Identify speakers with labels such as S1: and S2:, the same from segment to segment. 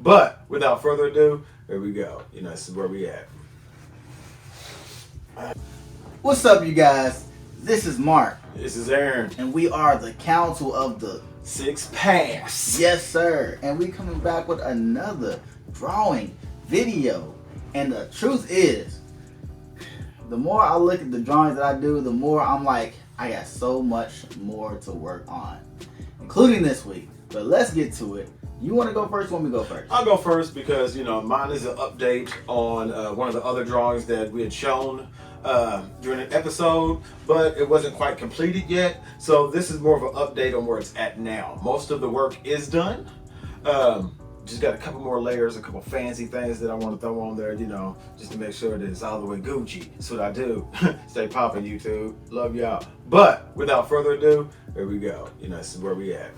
S1: But without further ado, here we go. You know, this is where we at.
S2: What's up, you guys? This is Mark.
S1: This is Aaron.
S2: And we are the Council of the
S1: Six Pass.
S2: Yes, sir. And we coming back with another drawing video. And the truth is, the more I look at the drawings that I do, the more I'm like, I got so much more to work on, including this week. But let's get to it. You want to go first? Want me to go first?
S1: I'll go first because, you know, mine is an update on one of the other drawings that we had shown during an episode, but it wasn't quite completed yet. So this is more of an update on where it's at now. Most of the work is done. Just got a couple more layers, a couple fancy things that I want to throw on there, you know, just to make sure that it's all the way Gucci. That's what I do. Stay popping, YouTube. Love y'all. But without further ado, here we go. You know, this is where we at.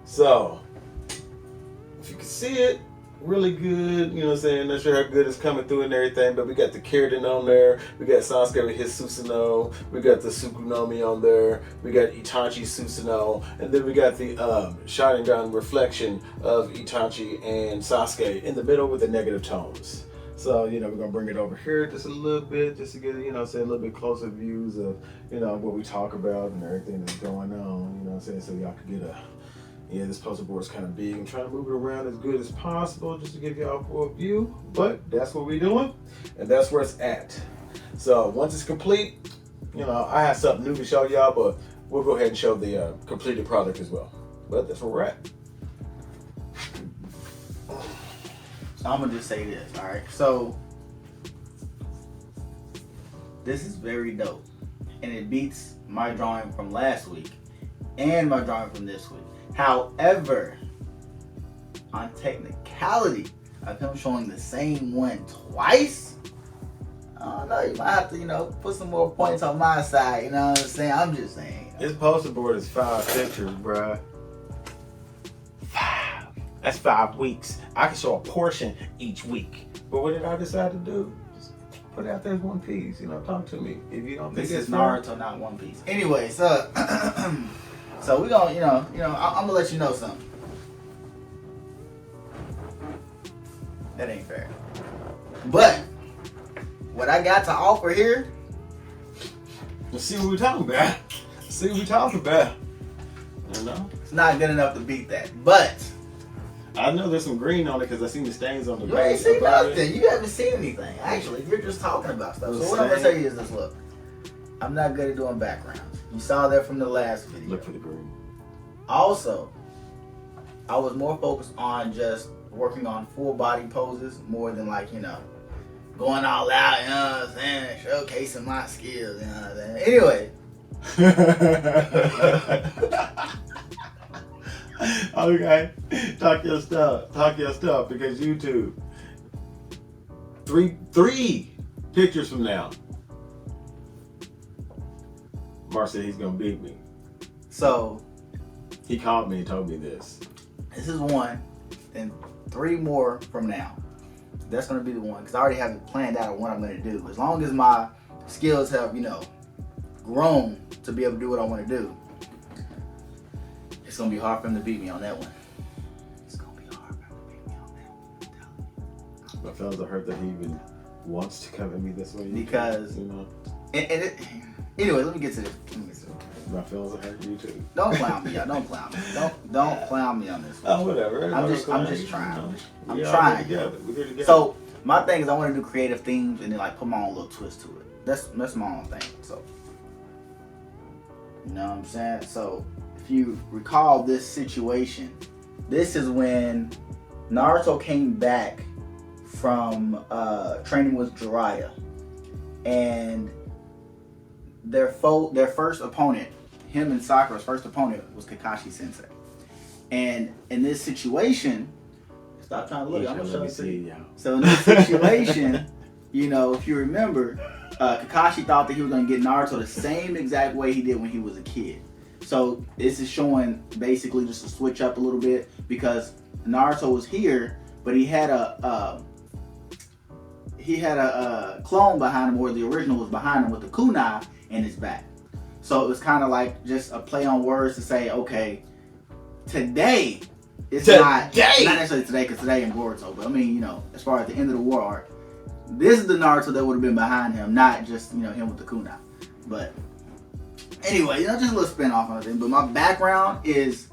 S1: So, if you can see it, really good, you know what I'm saying? Not sure how good it's coming through and everything, but we got the Kirin on there, we got Sasuke with his Susanoo, we got the Tsukuyomi on there, we got Itachi Susanoo, and then we got the shining down reflection of Itachi and Sasuke in the middle with the negative tones. So, you know, we're going to bring it over here just a little bit, just to get, you know, say a little bit closer views of, you know, what we talk about and everything that's going on, you know what I'm saying? So y'all can get a, yeah, this poster board is kind of big. I'm trying to move it around as good as possible just to give y'all a full view, but that's what we're doing, and that's where it's at. So once it's complete, you know, I have something new to show y'all, but we'll go ahead and show the completed product as well. But that's where we're at.
S2: So I'm gonna just say this, all right? So this is very dope, and it beats my drawing from last week and my drawing from this week. However, on technicality of him showing the same one twice, I don't know, you might have to, you know, put some more points on my side, you know what I'm saying? I'm just saying.
S1: This poster board is 5 pictures, bruh. 5. That's 5 weeks. I can show a portion each week. But what did I decide to do? Just put it out there as one piece, you know, talk to me. If you don't think
S2: this
S1: it's
S2: is Naruto, not One Piece. Anyway, so so we're gonna, I'm gonna let you know something. That ain't fair. But what I got to offer here,
S1: let's see what we're talking about. Let's see what we're talking about. You know?
S2: It's not good enough to beat that. But
S1: I know there's some green on it because I seen the stains on the
S2: you
S1: base.
S2: ain't seen nothing. You haven't seen anything. Actually, you're just talking about stuff. So what I'm gonna tell you is this: look, I'm not good at doing backgrounds. You saw that from the last video.
S1: Look for the green.
S2: Also, I was more focused on just working on full body poses more than, like, you know, going all out, you know what I'm saying, showcasing my skills, you know what I'm saying. Anyway.
S1: Okay, talk your stuff, because YouTube, three pictures from now, Mark said he's gonna beat me.
S2: So
S1: he called me and told me this.
S2: This is one, and 3 more from now. That's gonna be the one, because I already have it planned out of what I'm gonna do. As long as my skills have, you know, grown to be able to do what I want to do, it's gonna be hard for him to beat me on that one. It's gonna be hard for him to beat me on that one.
S1: My feelings are hurt that he even wants to come at me this way.
S2: Because,
S1: you know.
S2: Anyway, let me get to this.
S1: My feelings are hurt you too.
S2: Don't clown me, y'all. Don't clown me. Don't clown me on this one.
S1: Oh, whatever.
S2: I'm just trying.
S1: You know,
S2: I'm
S1: trying.
S2: trying.
S1: We're here together.
S2: So my thing is, I want to do creative themes and then, like, put my own little twist to it. That's my own thing. So, you know what I'm saying? So if you recall this situation, this is when Naruto came back from training with Jiraiya, and their first opponent, him and Sakura's first opponent, was Kakashi Sensei. And in this situation, stop trying to look. I'm gonna show you. So in this situation, you know, if you remember, Kakashi thought that he was gonna get Naruto the same exact way he did when he was a kid. So this is showing basically just to switch up a little bit, because Naruto was here, but he had a clone behind him, or the original was behind him with the kunai in his back. So it was kind of like just a play on words to say, okay, today, it's
S1: Today?
S2: not necessarily today, because today in Boruto, but I mean, you know, as far as the end of the war arc, this is the Naruto that would have been behind him, not just, you know, him with the kunai. But anyway, you know, just a little spin off on it. But my background is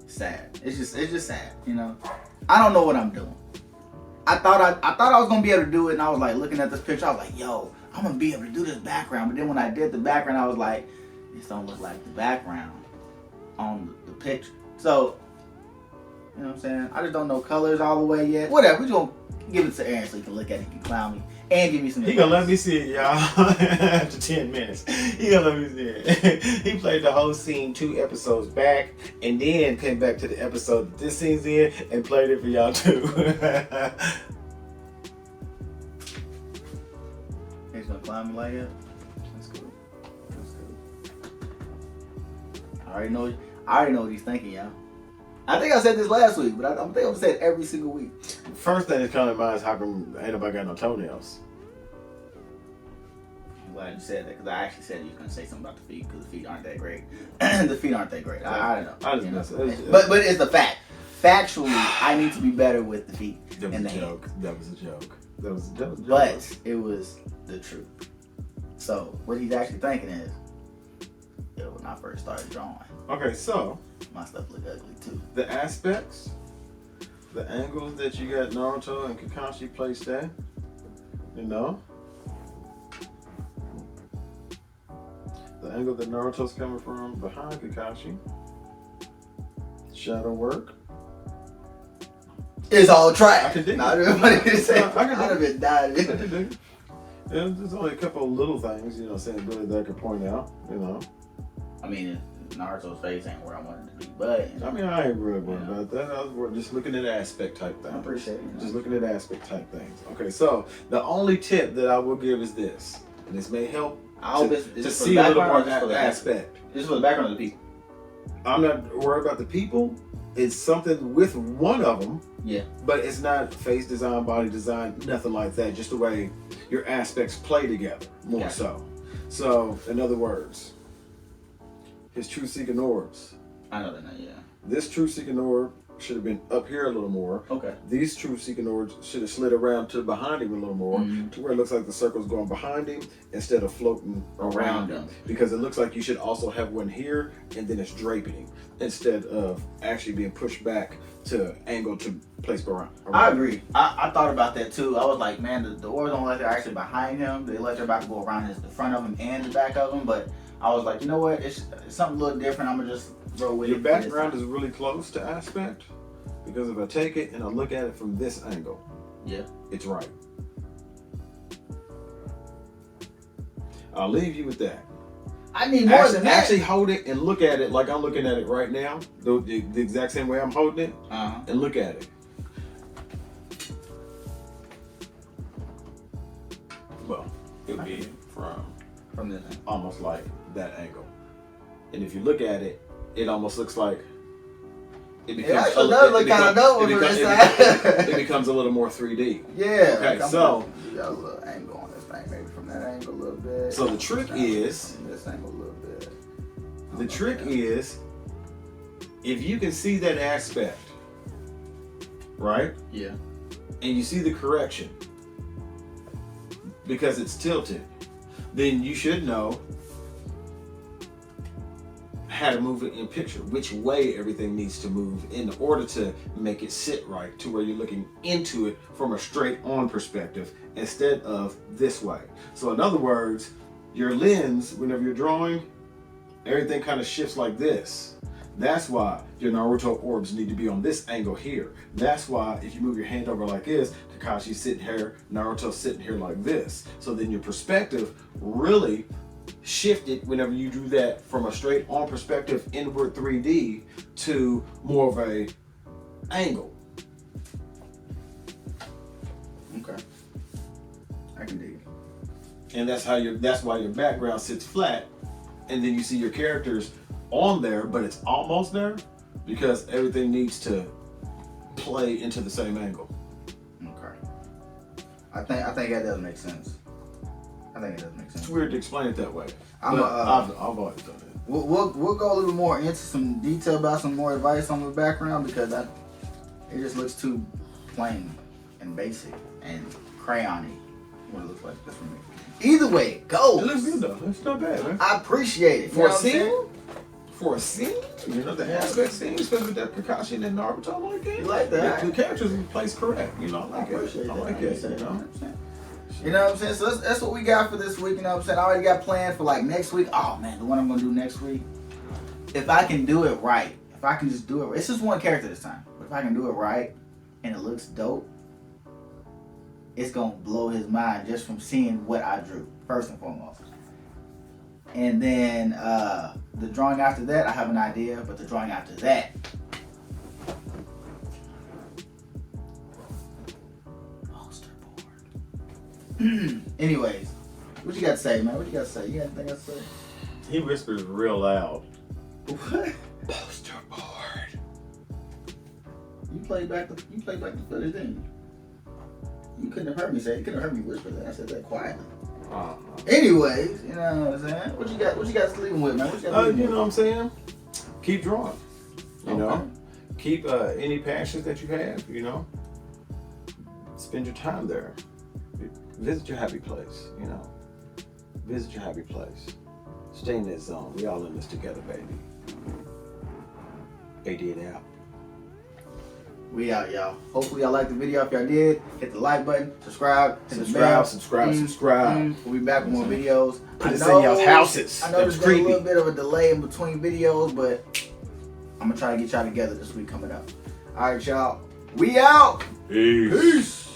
S2: sad. It's just sad, you know. I don't know what I'm doing. I thought I was gonna be able to do it, and I was like looking at this picture, I was like, yo, I'm gonna be able to do this background. But then when I did the background, I was like, this don't look like the background on the picture. So, you know what I'm saying? I just don't know colors all the way yet. Whatever, we're just gonna give it to Aaron so he can look at it, he can clown me, and give me some
S1: He gonna let me see it, y'all. After 10 minutes, he gonna let me see it. He played the whole scene 2 episodes back, and then came back to the episode that this scene's in and played it for y'all too.
S2: He's gonna clown me like that. That's cool. That's cool. I already know what he's thinking, y'all. I think I said this last week, but I think I'm saying it every single week.
S1: First thing that's coming to mind is how come ain't nobody got no toenails?
S2: I'm glad you said that, because I actually said you was gonna say something about the feet, because the feet aren't that great. The feet aren't that great. I don't know.
S1: I just
S2: you
S1: messed
S2: know?
S1: up.
S2: But it's the fact. Factually, I need to be better with the feet
S1: That was
S2: and
S1: a
S2: the
S1: joke.
S2: hands.
S1: That was a joke. That was a joke.
S2: But it was the truth. So what he's actually thinking is, yo, when I first started drawing,
S1: Okay, so
S2: my stuff looked ugly too.
S1: the aspects, the angles that you got Naruto and Kakashi placed at, you know, the angle that Naruto's coming from behind Kakashi, shadow work.
S2: It's all trash.
S1: I can dig
S2: Not
S1: it.
S2: everybody can say.
S1: I can dig
S2: I'd have been dying.
S1: I can dig it. Yeah, there's only a couple of little things, you know, saying really that I could point out, you know.
S2: I mean, Naruto's face ain't where I wanted it to be, but you know,
S1: I mean, I ain't really worried about that. I was just looking at aspect type things.
S2: I appreciate it.
S1: Just looking at aspect type things. Okay, so the only tip that I will give is this, and this may help
S2: I hope it's
S1: to
S2: for
S1: see
S2: the
S1: a little more
S2: background or just for the
S1: aspect.
S2: This is for the background of the people.
S1: I'm not worried about the people. It's something with one of them.
S2: Yeah.
S1: But it's not face design, body design, nothing like that. Just the way your aspects play together, more
S2: Gotcha.
S1: so. So, in other words, his true seeking orbs.
S2: I know that now, yeah.
S1: This true seeking orb should have been up here a little more.
S2: Okay.
S1: These true seeking orbs should have slid around to behind him a little more, to where it looks like the circle's going behind him instead of floating around him. Because it looks like you should also have one here, and then it's draping him instead of actually being pushed back to angle to place around.
S2: I agree. I thought about that too. I was like, man, the orbs don't let they're actually behind him. They let their back go around the front of him and the back of him. But I was like, you know what? It's something a little different. I'm gonna just roll with
S1: Your
S2: it.
S1: background is really close to aspect, because if I take it and I look at it from this angle,
S2: yeah,
S1: it's right. I'll leave you with that.
S2: I need more than that.
S1: Actually hold it and look at it like I'm looking at it right now, the exact same way I'm holding it, and look at it. Well, it would be from
S2: this angle.
S1: almost like that angle. And if you look at it, it almost looks like it becomes
S2: actually does look kinda dope from this side.
S1: It becomes a little more 3D.
S2: Yeah.
S1: Okay,
S2: like
S1: so
S2: you got a little angle on this thing, maybe from that angle a little bit.
S1: So the trick is,
S2: from this angle a little bit.
S1: the trick is, if you can see that aspect, right?
S2: Yeah.
S1: And you see the correction because it's tilted, then you should know how to move it in picture, which way everything needs to move in order to make it sit right to where you're looking into it from a straight on perspective instead of this way. So in other words, your lens, whenever you're drawing, everything kind of shifts like this. That's why your Naruto orbs need to be on this angle here. That's why if you move your hand over like this, Kakashi's sitting here, Naruto's sitting here like this. So then your perspective really shifted whenever you do that from a straight on perspective inward 3D to more of a angle.
S2: Okay. I can dig it.
S1: And that's why your background sits flat, and then you see your characters on there, but it's almost there because everything needs to play into the same angle.
S2: Okay. I think that does make sense. I think it does make sense.
S1: It's weird to explain it that way.
S2: I'm
S1: I've always done it.
S2: we'll go a little more into some detail about some more advice on the background because it just looks too plain and basic and crayony. What it looks like this for me. Either way, it goes.
S1: It looks good though. It's not bad, man.
S2: I appreciate it.
S1: For a scene? For a scene? You know, the aspect scene, especially with that Kakashi and that Naruto, I like it.
S2: You like that?
S1: The characters in place correct. You know, I like it. I like it.
S2: You know what I'm saying? So that's what we got for this week. You know what I'm saying? I already got planned for like next week. Oh man, the one I'm gonna do next week. If I can do it right, if I can just do it right. It's just one character this time. But if I can do it right and it looks dope, it's gonna blow his mind just from seeing what I drew, first and foremost. And then the drawing after that, I have an idea, but the drawing after that, poster board. Anyways, what you got to say, man? What you got to say? You got anything else to say?
S1: He whispers real loud.
S2: What?
S1: Poster board.
S2: You played back the footage, didn't you? You couldn't have heard me say it. You couldn't have heard me whisper that. I said that quietly. Anyways, you know what I'm saying? What you got to leave him with, man? What you got to leave him
S1: You
S2: with?
S1: know what I'm saying? Keep drawing. You know?
S2: Okay.
S1: Keep any passions that you have, you know? Spend your time there. Visit your happy place, you know? Visit your happy place. Stay in that zone. We all in this together, baby. AD out.
S2: We out, y'all. Hopefully y'all liked the video. If y'all did, hit the like button, subscribe, hit the
S1: Subscribe.
S2: We'll be back with more videos.
S1: Put this in y'all's houses.
S2: I know there's been a little bit of a delay in between videos, but I'm gonna try to get y'all together this week coming up. All right, y'all. We out.
S1: Peace.